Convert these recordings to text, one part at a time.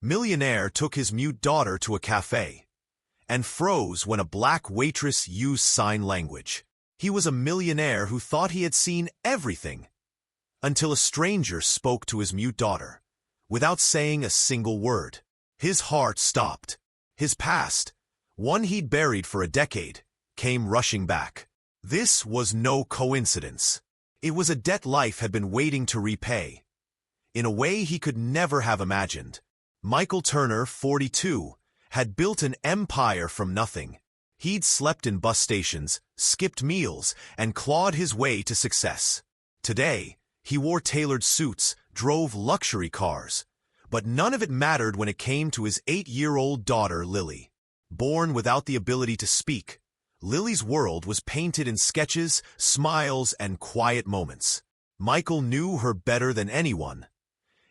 Millionaire took his mute daughter to a cafe and froze when a black waitress used sign language. He was a millionaire who thought he had seen everything until a stranger spoke to his mute daughter without saying a single word. His heart stopped. His past, one he'd buried for a decade, came rushing back. This was no coincidence. It was a debt life had been waiting to repay, in a way he could never have imagined. Michael Turner, 42, had built an empire from nothing. He'd slept in bus stations, skipped meals, and clawed his way to success. Today, he wore tailored suits, drove luxury cars, but none of it mattered when it came to his 8-year-old daughter, Lily. Born without the ability to speak, Lily's world was painted in sketches, smiles, and quiet moments. Michael knew her better than anyone,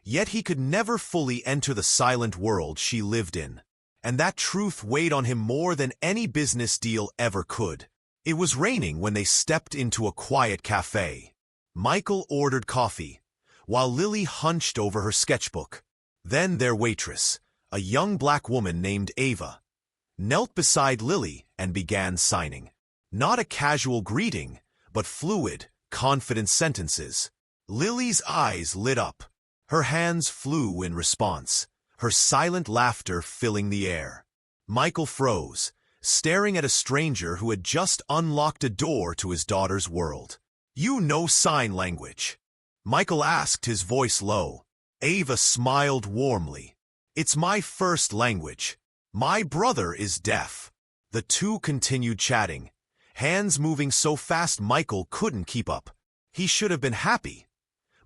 yet he could never fully enter the silent world she lived in. And that truth weighed on him more than any business deal ever could. It was raining when they stepped into a quiet cafe. Michael ordered coffee, while Lily hunched over her sketchbook. Then their waitress, a young black woman named Ava, knelt beside Lily and began signing. Not a casual greeting, but fluid, confident sentences. Lily's eyes lit up. Her hands flew in response, her silent laughter filling the air. Michael froze, staring at a stranger who had just unlocked a door to his daughter's world. "You know sign language?" Michael asked, his voice low. Ava smiled warmly. "It's my first language. My brother is deaf." The two continued chatting, hands moving so fast Michael couldn't keep up. He should have been happy,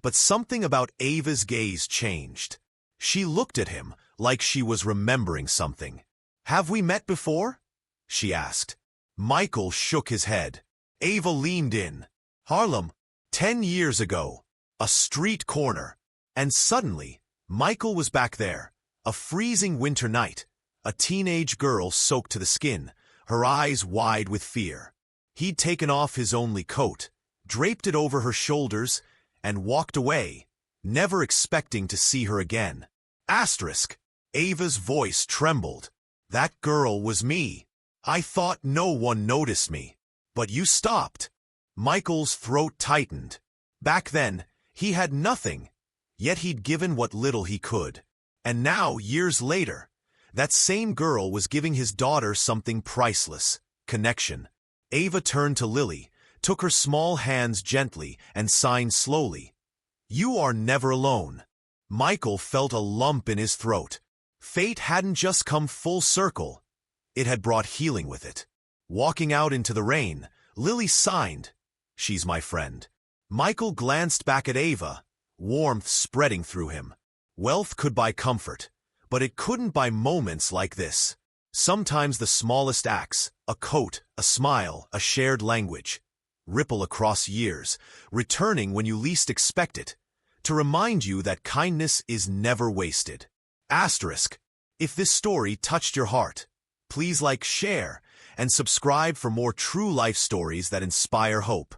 but something about Ava's gaze changed. She looked at him like she was remembering something. "Have we met before?" she asked. Michael shook his head. Ava leaned in. "Harlem, 10 years ago, a street corner." And suddenly, Michael was back there, a freezing winter night, a teenage girl soaked to the skin, her eyes wide with fear. He'd taken off his only coat, draped it over her shoulders, and walked away, never expecting to see her again. Asterisk. Ava's voice trembled. "That girl was me. I thought no one noticed me. But you stopped." Michael's throat tightened. Back then, he had nothing, yet he'd given what little he could. And now, years later, that same girl was giving his daughter something priceless: connection. Ava turned to Lily, took her small hands gently, and signed slowly. "You are never alone." Michael felt a lump in his throat. Fate hadn't just come full circle. It had brought healing with it. Walking out into the rain, Lily signed, "She's my friend." Michael glanced back at Ava, warmth spreading through him. Wealth could buy comfort, but it couldn't buy moments like this. Sometimes the smallest acts, a coat, a smile, a shared language, ripple across years, returning when you least expect it, to remind you that kindness is never wasted. Asterisk. If this story touched your heart, please like, share, and subscribe for more true life stories that inspire hope.